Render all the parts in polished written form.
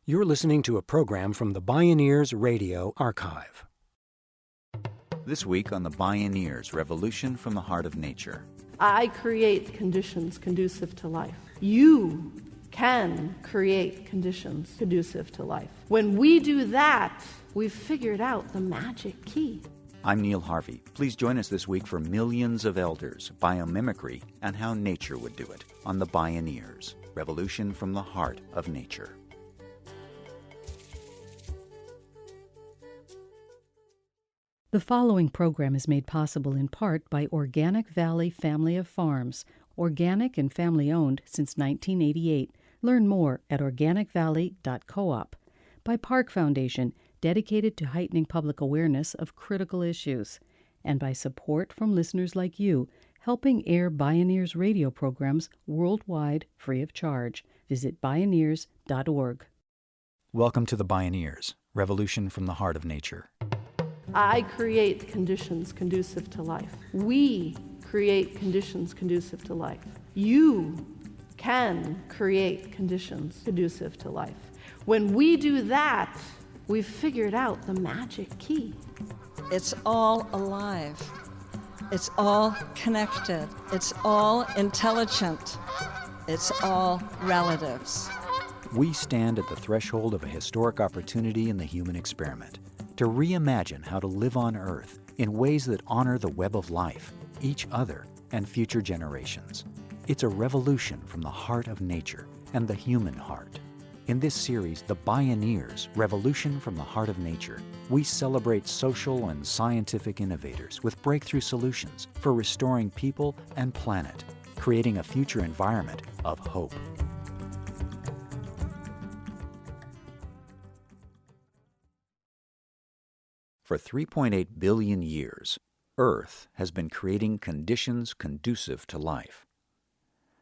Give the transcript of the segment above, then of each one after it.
You're listening to a program from the Bioneers Radio Archive. This week on the Bioneers, Revolution from the Heart of Nature. I create conditions conducive to life. You can create conditions conducive to life. When we do that, we've figured out the magic key. I'm Neil Harvey. Please join us this week for Millions of Elders, Biomimicry, and How Nature Would Do It on the Bioneers, Revolution from the Heart of Nature. The following program is made possible in part by Organic Valley Family of Farms, organic and family-owned since 1988. Learn more at organicvalley.coop. By Park Foundation, dedicated to heightening public awareness of critical issues. And by support from listeners like you, helping air Bioneers radio programs worldwide free of charge. Visit Bioneers.org. Welcome to the Bioneers, Revolution from the Heart of Nature. I create conditions conducive to life. We create conditions conducive to life. You can create conditions conducive to life. When we do that, we've figured out the magic key. It's all alive. It's all connected. It's all intelligent. It's all relatives. We stand at the threshold of a historic opportunity in the human experiment to reimagine how to live on Earth in ways that honor the web of life, each other, and future generations. It's a revolution from the heart of nature and the human heart. In this series, The Bioneers, Revolution from the Heart of Nature, we celebrate social and scientific innovators with breakthrough solutions for restoring people and planet, creating a future environment of hope. For 3.8 billion years, Earth has been creating conditions conducive to life.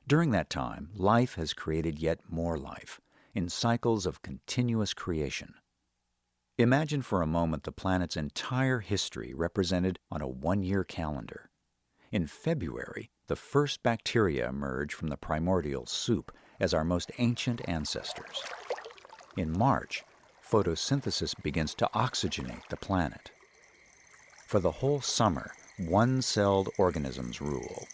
During that time, life has created yet more life, in cycles of continuous creation. Imagine for a moment the planet's entire history represented on a one-year calendar. In February, the first bacteria emerge from the primordial soup as our most ancient ancestors. In March, photosynthesis begins to oxygenate the planet. For the whole summer, one-celled organisms rule.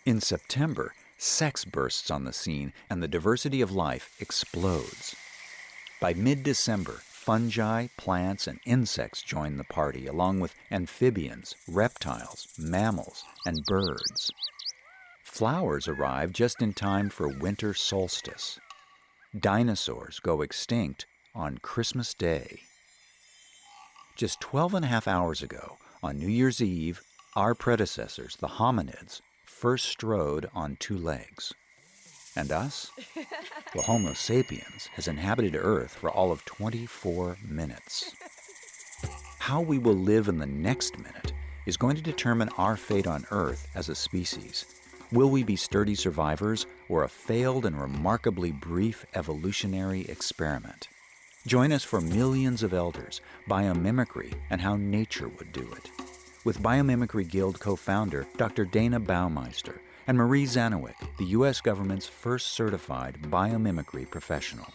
In September, sex bursts on the scene and the diversity of life explodes. By mid-December, fungi, plants, and insects join the party, along with amphibians, reptiles, mammals, and birds. Flowers arrive just in time for winter solstice. Dinosaurs go extinct on Christmas Day. Just 12.5 hours ago, on New Year's Eve, our predecessors, the hominids, first strode on two legs. And us? The Homo sapiens has inhabited Earth for all of 24 minutes. How we will live in the next minute is going to determine our fate on Earth as a species. Will we be sturdy survivors or a failed and remarkably brief evolutionary experiment? Join us for Millions of Elders, Biomimicry, and How Nature Would Do It, with Biomimicry Guild co-founder Dr. Dayna Baumeister and Marie Zanowick, the U.S. government's first certified biomimicry professional.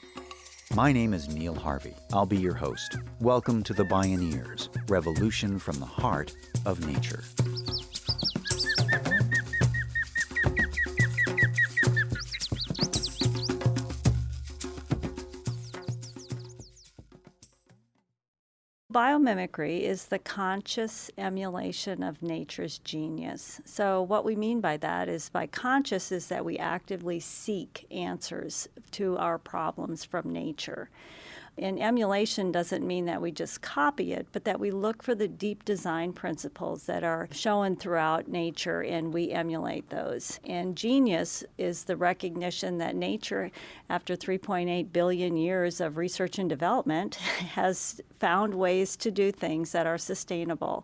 My name is Neil Harvey. I'll be your host. Welcome to the Bioneers, Revolution from the Heart of Nature. Biomimicry is the conscious emulation of nature's genius. So what we mean by that is by conscious is that we actively seek answers to our problems from nature. And emulation doesn't mean that we just copy it, but that we look for the deep design principles that are shown throughout nature and we emulate those. And genius is the recognition that nature, after 3.8 billion years of research and development, has found ways to do things that are sustainable.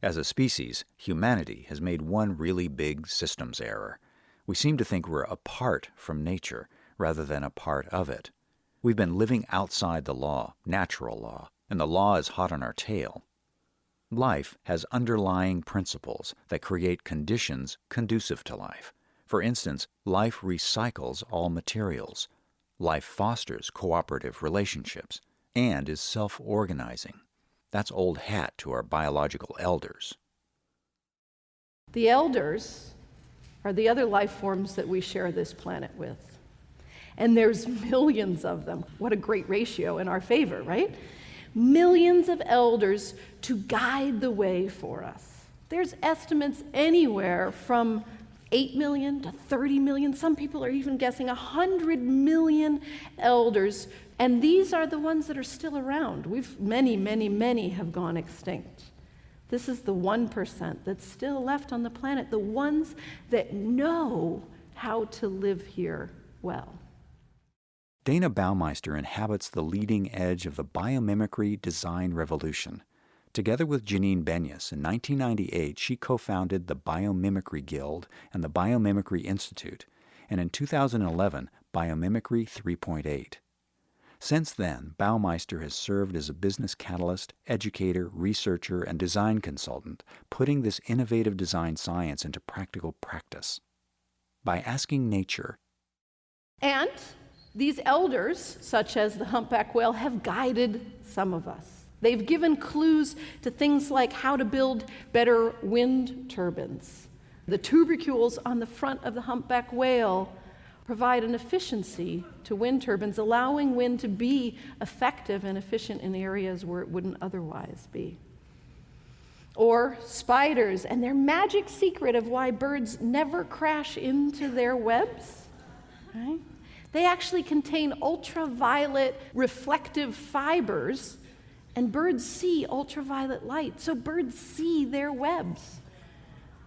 As a species, humanity has made one really big systems error. We seem to think we're apart from nature rather than a part of it. We've been living outside the law, natural law, and the law is hot on our tail. Life has underlying principles that create conditions conducive to life. For instance, life recycles all materials. Life fosters cooperative relationships and is self-organizing. That's old hat to our biological elders. The elders are the other life forms that we share this planet with. And there's millions of them. What a great ratio in our favor, right? Millions of elders to guide the way for us. There's estimates anywhere from 8 million to 30 million. Some people are even guessing 100 million elders. And these are the ones that are still around. Many have gone extinct. This is the 1% that's still left on the planet, the ones that know how to live here well. Dayna Baumeister inhabits the leading edge of the biomimicry design revolution. Together with Janine Benyus, in 1998, she co-founded the Biomimicry Guild and the Biomimicry Institute, and in 2011, Biomimicry 3.8. Since then, Baumeister has served as a business catalyst, educator, researcher, and design consultant, putting this innovative design science into practical practice. By asking nature, And these elders, such as the humpback whale, have guided some of us. They've given clues to things like how to build better wind turbines. The tubercules on the front of the humpback whale provide an efficiency to wind turbines, allowing wind to be effective and efficient in areas where it wouldn't otherwise be. Or spiders and their magic secret of why birds never crash into their webs, right? They actually contain ultraviolet reflective fibers, and birds see ultraviolet light, so birds see their webs.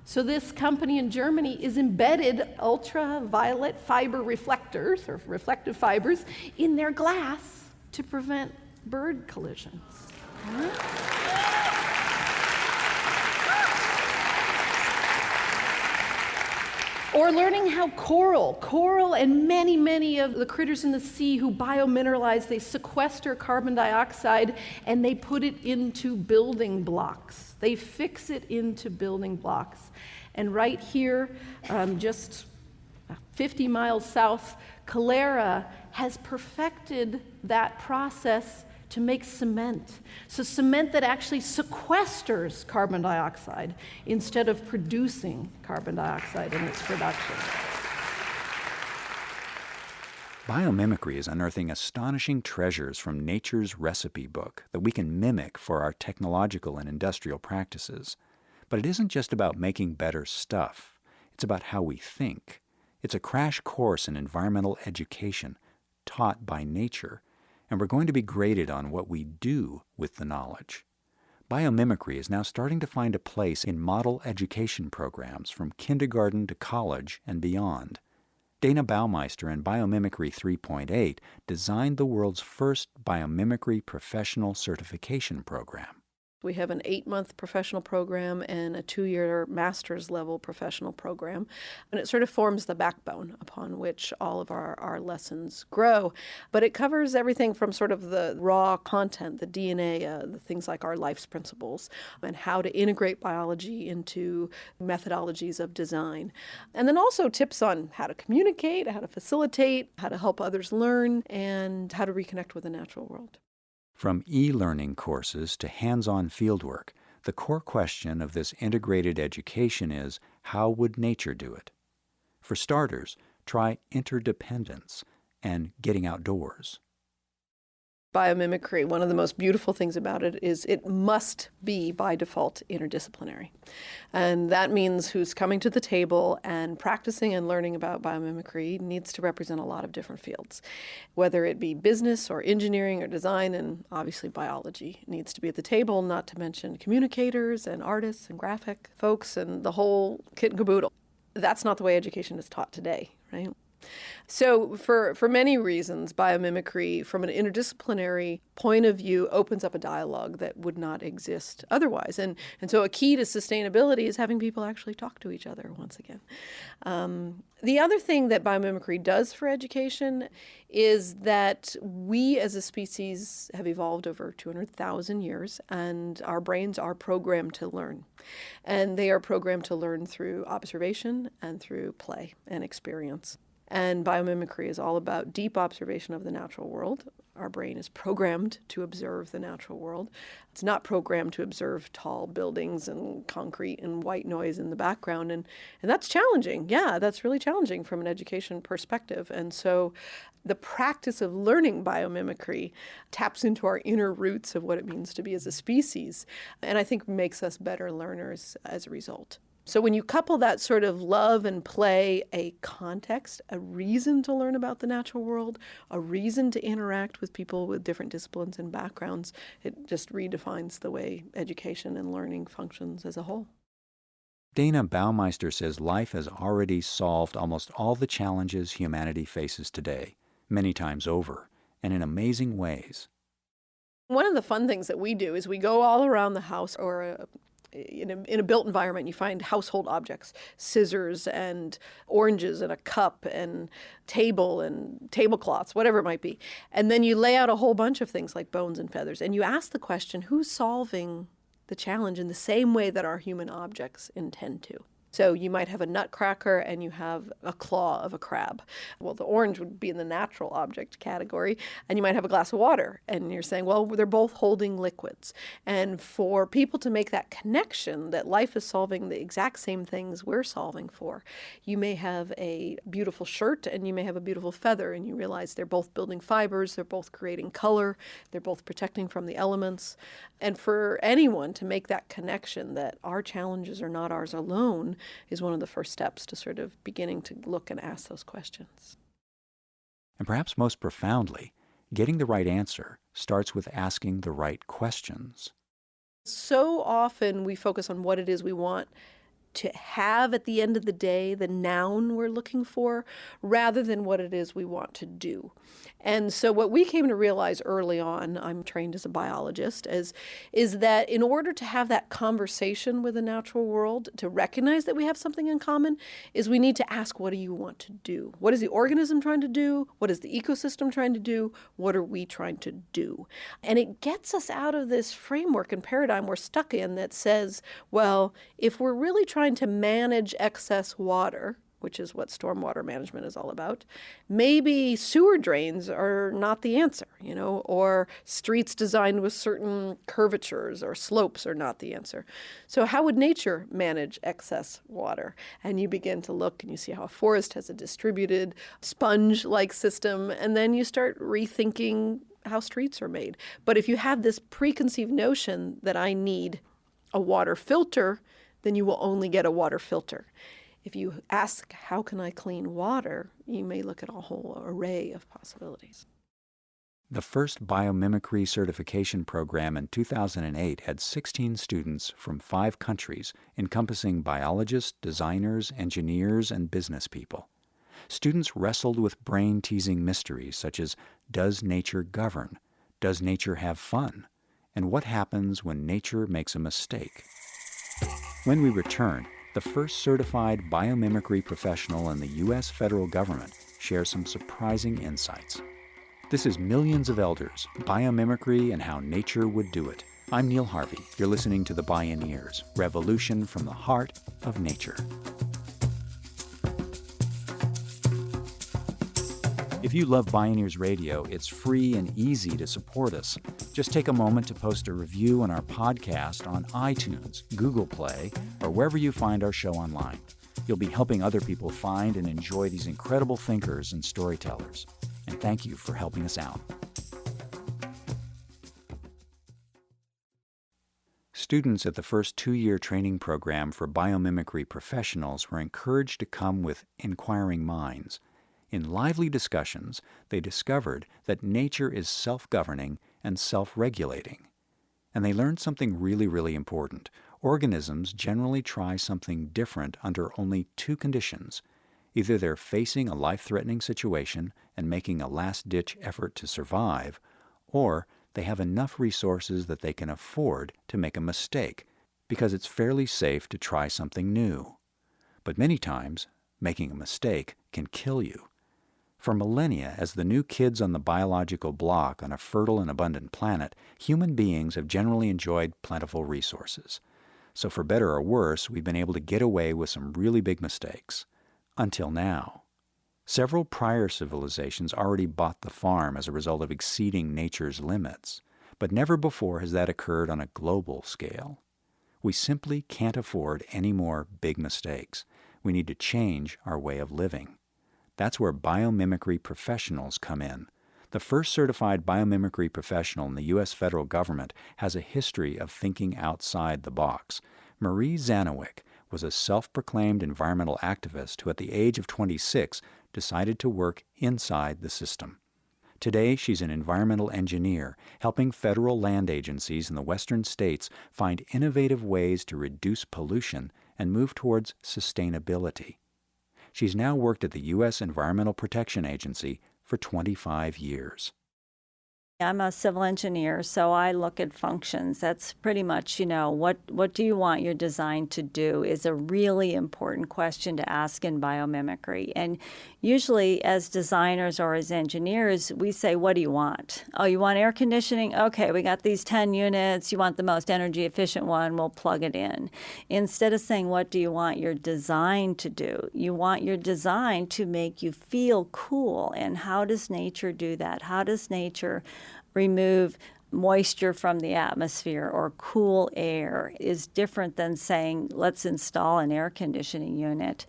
So this company in Germany is embedded ultraviolet fiber reflectors, or reflective fibers, in their glass to prevent bird collisions. Or learning how coral and many of the critters in the sea who biomineralize, they sequester carbon dioxide and they put it into building blocks. They fix it into building blocks. And right here, just 50 miles south, Calera has perfected that process to make cement. So cement that actually sequesters carbon dioxide instead of producing carbon dioxide in its production. biomimicry is unearthing astonishing treasures from nature's recipe book that we can mimic for our technological and industrial practices. But it isn't just about making better stuff. It's about how we think. It's a crash course in environmental education taught by nature, and we're going to be graded on what we do with the knowledge. Biomimicry is now starting to find a place in model education programs from kindergarten to college and beyond. Dayna Baumeister and Biomimicry 3.8 designed the world's first biomimicry professional certification program. We have an 8-month professional program and a 2-year master's level professional program. And it sort of forms the backbone upon which all of our lessons grow. But it covers everything from sort of the raw content, the DNA, the things like our life's principles, and how to integrate biology into methodologies of design. And then also tips on how to communicate, how to facilitate, how to help others learn, and how to reconnect with the natural world. From e-learning courses to hands-on fieldwork, the core question of this integrated education is, how would nature do it? For starters, try interdependence and getting outdoors. Biomimicry, one of the most beautiful things about it is it must be, by default, interdisciplinary. And that means who's coming to the table and practicing and learning about biomimicry needs to represent a lot of different fields, whether it be business or engineering or design, and obviously biology needs to be at the table, not to mention communicators and artists and graphic folks and the whole kit and caboodle. That's not the way education is taught today, right? So for many reasons, biomimicry, from an interdisciplinary point of view, opens up a dialogue that would not exist otherwise. And so a key to sustainability is having people actually talk to each other once again. The other thing that biomimicry does for education is that we as a species have evolved over 200,000 years, and our brains are programmed to learn. And they are programmed to learn through observation and through play and experience. And biomimicry is all about deep observation of the natural world. Our brain is programmed to observe the natural world. It's not programmed to observe tall buildings and concrete and white noise in the background. And that's challenging. Yeah, that's really challenging from an education perspective. And so the practice of learning biomimicry taps into our inner roots of what it means to be as a species, and I think makes us better learners as a result. So when you couple that sort of love and play, a context, a reason to learn about the natural world, a reason to interact with people with different disciplines and backgrounds, it just redefines the way education and learning functions as a whole. Dayna Baumeister says life has already solved almost all the challenges humanity faces today, many times over, and in amazing ways. One of the fun things that we do is we go all around the house or in a built environment. You find household objects, scissors and oranges and a cup and table and tablecloths, whatever it might be. And then you lay out a whole bunch of things like bones and feathers. And you ask the question, who's solving the challenge in the same way that our human objects intend to? So you might have a nutcracker and you have a claw of a crab. Well, the orange would be in the natural object category. And you might have a glass of water. And you're saying, well, they're both holding liquids. And for people to make that connection that life is solving the exact same things we're solving for, you may have a beautiful shirt and you may have a beautiful feather. And you realize they're both building fibers, they're both creating color, they're both protecting from the elements. And for anyone to make that connection that our challenges are not ours alone is one of the first steps to sort of beginning to look and ask those questions. And perhaps most profoundly, getting the right answer starts with asking the right questions. So often we focus on what it is we want to have at the end of the day, the noun we're looking for, rather than what it is we want to do. And so what we came to realize early on, I'm trained as a biologist, is that in order to have that conversation with the natural world, to recognize that we have something in common, is we need to ask, what do you want to do? What is the organism trying to do? What is the ecosystem trying to do? What are we trying to do? And it gets us out of this framework and paradigm we're stuck in that says, well, if we're really trying to manage excess water, which is what stormwater management is all about, maybe sewer drains are not the answer, or streets designed with certain curvatures or slopes are not the answer. So how would nature manage excess water? And you begin to look and you see how a forest has a distributed sponge-like system, and then you start rethinking how streets are made. But if you have this preconceived notion that I need a water filter, then you will only get a water filter. If you ask, how can I clean water, you may look at a whole array of possibilities. The first biomimicry certification program in 2008 had 16 students from 5 countries, encompassing biologists, designers, engineers, and business people. Students wrestled with brain-teasing mysteries such as, does nature govern? Does nature have fun? And what happens when nature makes a mistake? When we return, the first certified biomimicry professional in the U.S. federal government shares some surprising insights. This is Millions of Elders, Biomimicry and How Nature Would Do It. I'm Neil Harvey. You're listening to the Bioneers, Revolution from the Heart of Nature. If you love Bioneers Radio, it's free and easy to support us. Just take a moment to post a review on our podcast on iTunes, Google Play, or wherever you find our show online. You'll be helping other people find and enjoy these incredible thinkers and storytellers. And thank you for helping us out. Students at the first 2-year training program for biomimicry professionals were encouraged to come with inquiring minds. In lively discussions, they discovered that nature is self-governing and self-regulating. And they learned something really important. Organisms generally try something different under only 2 conditions. Either they're facing a life-threatening situation and making a last-ditch effort to survive, or they have enough resources that they can afford to make a mistake, because it's fairly safe to try something new. But many times, making a mistake can kill you. For millennia, as the new kids on the biological block on a fertile and abundant planet, human beings have generally enjoyed plentiful resources. So for better or worse, we've been able to get away with some really big mistakes. Until now. Several prior civilizations already bought the farm as a result of exceeding nature's limits, but never before has that occurred on a global scale. We simply can't afford any more big mistakes. We need to change our way of living. That's where biomimicry professionals come in. The first certified biomimicry professional in the U.S. federal government has a history of thinking outside the box. Marie Zanowick was a self-proclaimed environmental activist who at the age of 26 decided to work inside the system. Today, she's an environmental engineer, helping federal land agencies in the western states find innovative ways to reduce pollution and move towards sustainability. She's now worked at the U.S. Environmental Protection Agency for 25 years. I'm a civil engineer, so I look at functions. That's pretty much, what do you want your design to do is a really important question to ask in biomimicry. And usually as designers or as engineers, we say, what do you want? Oh, you want air conditioning? Okay, we got these 10 units. You want the most energy efficient one, we'll plug it in. Instead of saying, what do you want your design to do? You want your design to make you feel cool. And how does nature do that? How does nature remove moisture from the atmosphere or cool air is different than saying, let's install an air conditioning unit.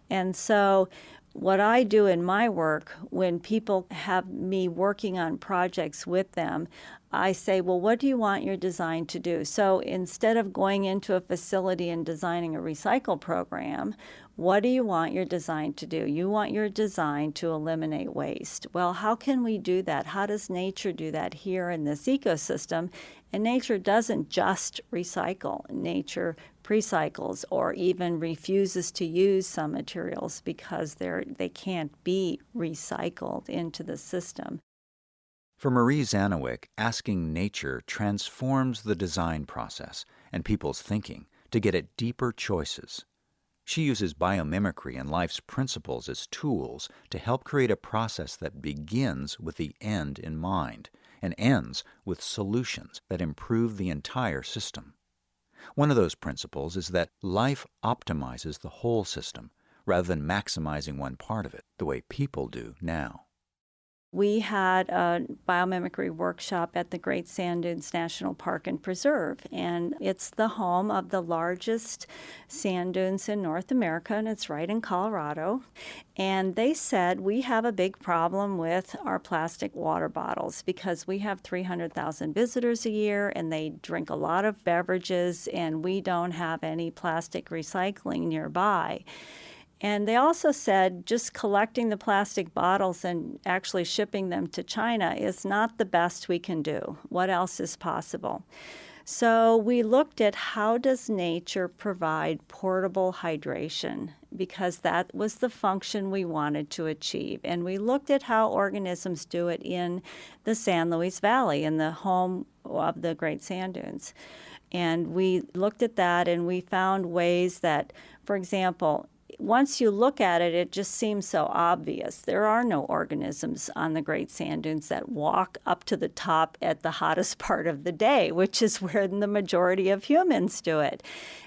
And so what I do in my work, when people have me working on projects with them, I say, well, what do you want your design to do? So instead of going into a facility and designing a recycle program, what do you want your design to do? You want your design to eliminate waste. Well, how can we do that? How does nature do that here in this ecosystem? And nature doesn't just recycle. Nature precycles or even refuses to use some materials because they can't be recycled into the system. For Marie Zanowick, asking nature transforms the design process and people's thinking to get at deeper choices. She uses biomimicry and life's principles as tools to help create a process that begins with the end in mind and ends with solutions that improve the entire system. One of those principles is that life optimizes the whole system rather than maximizing one part of it the way people do now. We had a biomimicry workshop at the Great Sand Dunes National Park and Preserve, and it's the home of the largest sand dunes in North America, and it's right in Colorado. And they said, we have a big problem with our plastic water bottles because we have 300,000 visitors a year, and they drink a lot of beverages, and we don't have any plastic recycling nearby. And they also said just collecting the plastic bottles and actually shipping them to China is not the best we can do. What else is possible? So we looked at how does nature provide portable hydration, because that was the function we wanted to achieve. And we looked at how organisms do it in the San Luis Valley, in the home of the Great Sand Dunes. And we looked at that and we found ways that, for example, once you look at it, it just seems so obvious. There are no organisms on the Great Sand Dunes that walk up to the top at the hottest part of the day, which is where the majority of humans do it.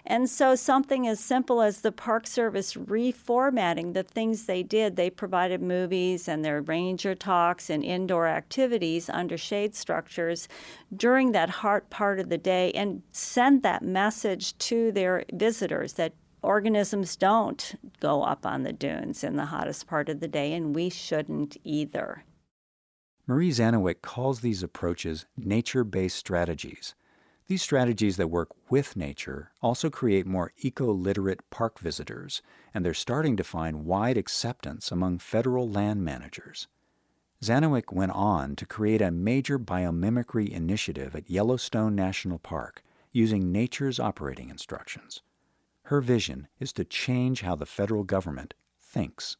And so something as simple as the Park Service reformatting the things they did, they provided movies and their ranger talks and indoor activities under shade structures during that hot part of the day and send that message to their visitors that organisms don't go up on the dunes in the hottest part of the day, and we shouldn't either. Marie Zanowick calls these approaches nature-based strategies. These strategies that work with nature also create more eco-literate park visitors, and they're starting to find wide acceptance among federal land managers. Zanowick went on to create a major biomimicry initiative at Yellowstone National Park using nature's operating instructions. Her vision is to change how the federal government thinks.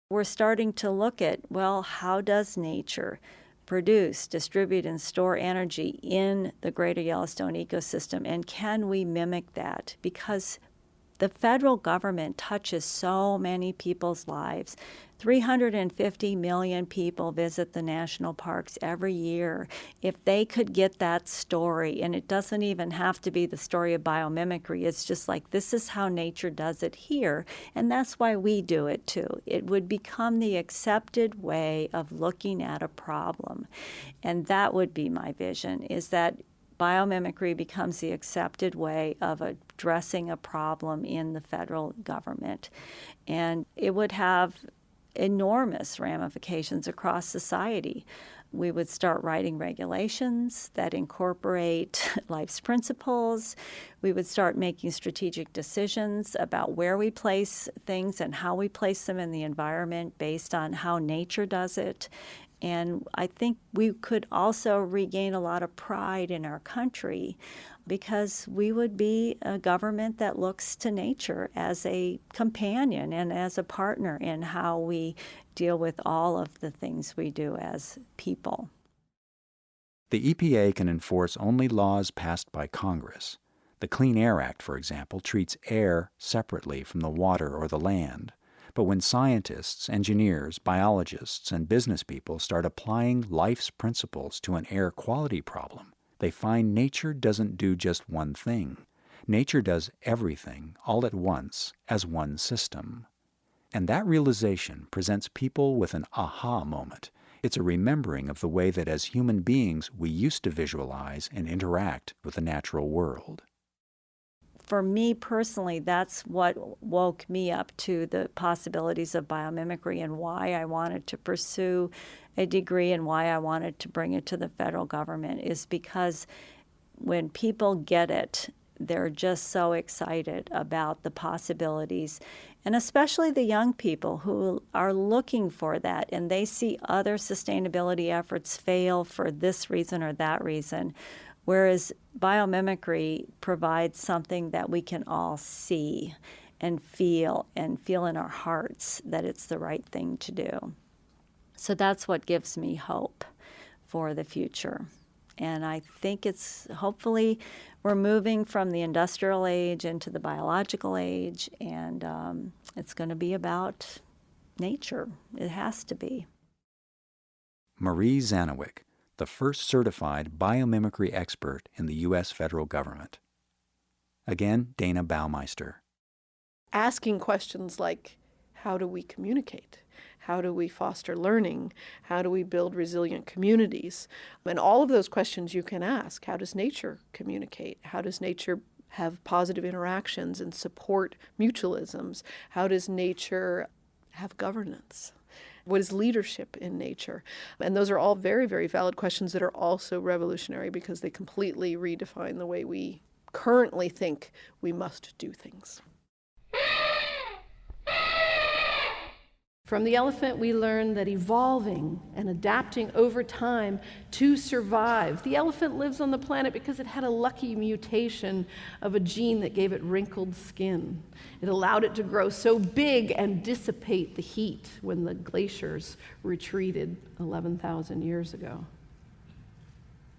We're starting to look at, well, how does nature produce, distribute, and store energy in the greater Yellowstone ecosystem, and can we mimic that? Because the federal government touches so many people's lives 350 million people visit the national parks every year. If they could get that story, and it doesn't even have to be the story of biomimicry, it's just like, this is how nature does it here, and that's why we do it too. It would become the accepted way of looking at a problem. And that would be my vision, is that biomimicry becomes the accepted way of addressing a problem in the federal government. And it would have enormous ramifications across society. We would start writing regulations that incorporate life's principles. We would start making strategic decisions about where we place things and how we place them in the environment based on how nature does it. And I think we could also regain a lot of pride in our country because we would be a government that looks to nature as a companion and as a partner in how we deal with all of the things we do as people. The EPA can enforce only laws passed by Congress. The Clean Air Act, for example, treats air separately from the water or the land. But when scientists, engineers, biologists, and business people start applying life's principles to an air quality problem, they find nature doesn't do just one thing. Nature does everything all at once as one system. And that realization presents people with an aha moment. It's a remembering of the way that as human beings we used to visualize and interact with the natural world. For me personally, that's what woke me up to the possibilities of biomimicry and why I wanted to pursue a degree and why I wanted to bring it to the federal government, is because when people get it, they're just so excited about the possibilities, and especially the young people who are looking for that, and they see other sustainability efforts fail for this reason or that reason. Whereas biomimicry provides something that we can all see and feel in our hearts that it's the right thing to do. So that's what gives me hope for the future. And I think it's hopefully we're moving from the industrial age into the biological age, and it's going to be about nature. It has to be. Marie Zanowick, the first certified biomimicry expert in the U.S. federal government. Again, Dayna Baumeister. Asking questions like, how do we communicate? How do we foster learning? How do we build resilient communities? And all of those questions you can ask. How does nature communicate? How does nature have positive interactions and support mutualisms? How does nature have governance? What is leadership in nature? And those are all very, very valid questions that are also revolutionary because they completely redefine the way we currently think we must do things. From the elephant, we learn that evolving and adapting over time to survive. The elephant lives on the planet because it had a lucky mutation of a gene that gave it wrinkled skin. It allowed it to grow so big and dissipate the heat when the glaciers retreated 11,000 years ago.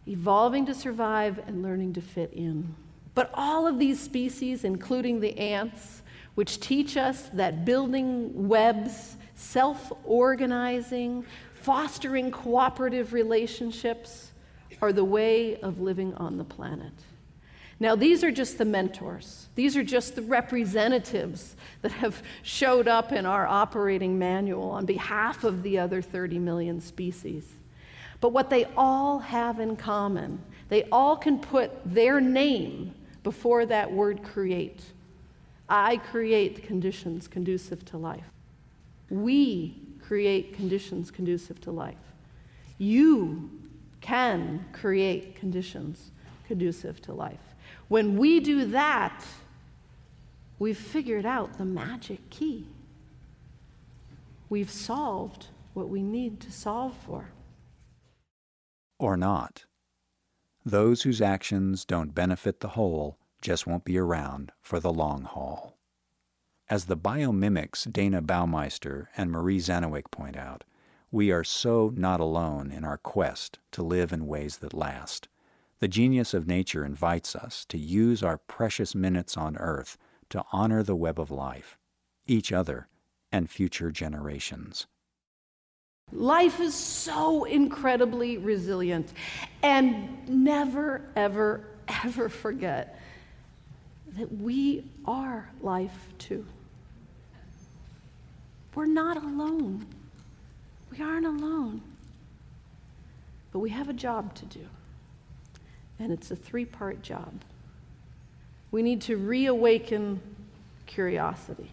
Evolving to survive and learning to fit in. But all of these species, including the ants, which teach us that building webs, self-organizing, fostering cooperative relationships are the way of living on the planet. Now, these are just the mentors. These are just the representatives that have showed up in our operating manual on behalf of the other 30 million species. But what they all have in common, they all can put their name before that word create. I create conditions conducive to life. We create conditions conducive to life. You can create conditions conducive to life. When we do that, we've figured out the magic key. We've solved what we need to solve for. Or not. Those whose actions don't benefit the whole just won't be around for the long haul. As the biomimics Dayna Baumeister and Marie Zanowick point out, we are so not alone in our quest to live in ways that last. The genius of nature invites us to use our precious minutes on Earth to honor the web of life, each other, and future generations. Life is so incredibly resilient. And never, ever, ever forget that we are life too. We're not alone. We aren't alone. But we have a job to do. And it's a 3-part job. We need to reawaken curiosity.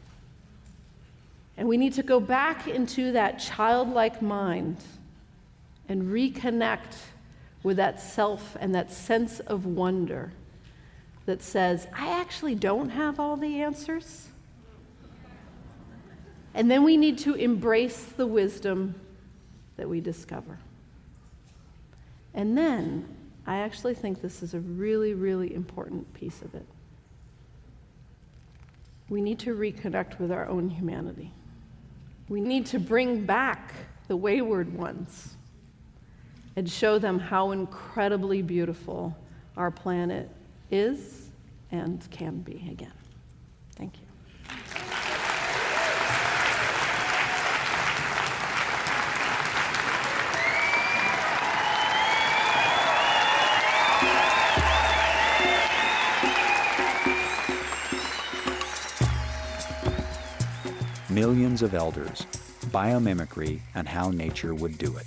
And we need to go back into that childlike mind and reconnect with that self and that sense of wonder that says, I actually don't have all the answers. And then we need to embrace the wisdom that we discover. And then, I actually think this is a really, really important piece of it. We need to reconnect with our own humanity. We need to bring back the wayward ones and show them how incredibly beautiful our planet is and can be again. Thank you. Millions of elders, biomimicry, and how nature would do it.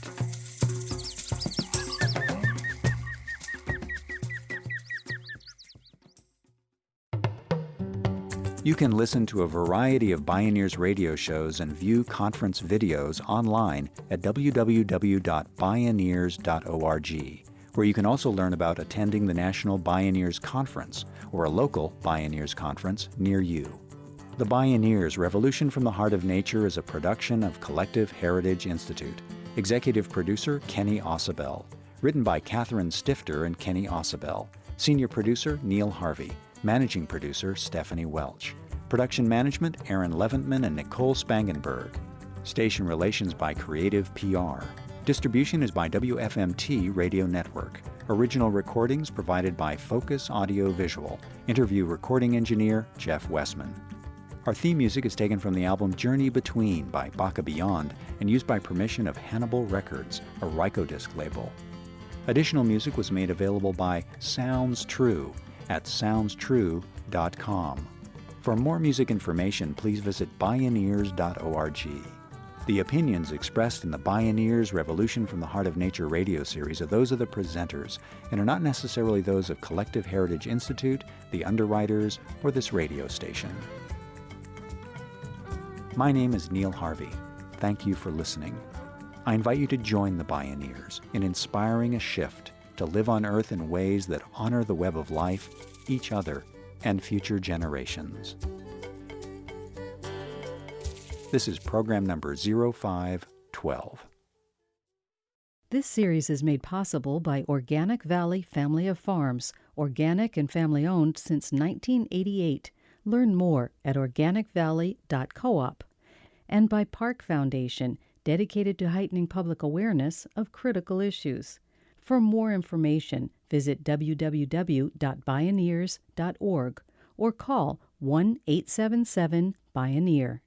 You can listen to a variety of Bioneers radio shows and view conference videos online at www.bioneers.org, where you can also learn about attending the National Bioneers Conference or a local Bioneers Conference near you. The Bioneers Revolution from the Heart of Nature is a production of Collective Heritage Institute. Executive producer Kenny Ausubel. Written by Catherine Stifter and Kenny Ausubel. Senior producer Neil Harvey. Managing producer Stephanie Welch. Production management Aaron Leventman and Nicole Spangenberg. Station relations by Creative PR. Distribution is by WFMT Radio Network. Original recordings provided by Focus Audio Visual. Interview recording engineer Jeff Westman. Our theme music is taken from the album Journey Between by Baka Beyond and used by permission of Hannibal Records, a Rykodisc label. Additional music was made available by Sounds True at soundstrue.com. For more music information, please visit bioneers.org. The opinions expressed in the Bioneers Revolution from the Heart of Nature radio series are those of the presenters and are not necessarily those of Collective Heritage Institute, the underwriters, or this radio station. My name is Neil Harvey. Thank you for listening. I invite you to join the Bioneers in inspiring a shift to live on Earth in ways that honor the web of life, each other, and future generations. This is program number 0512. This series is made possible by Organic Valley Family of Farms, organic and family-owned since 1988. Learn more at organicvalley.coop, and by Park Foundation, dedicated to heightening public awareness of critical issues. For more information, visit www.bioneers.org or call 1-877-BIONEER.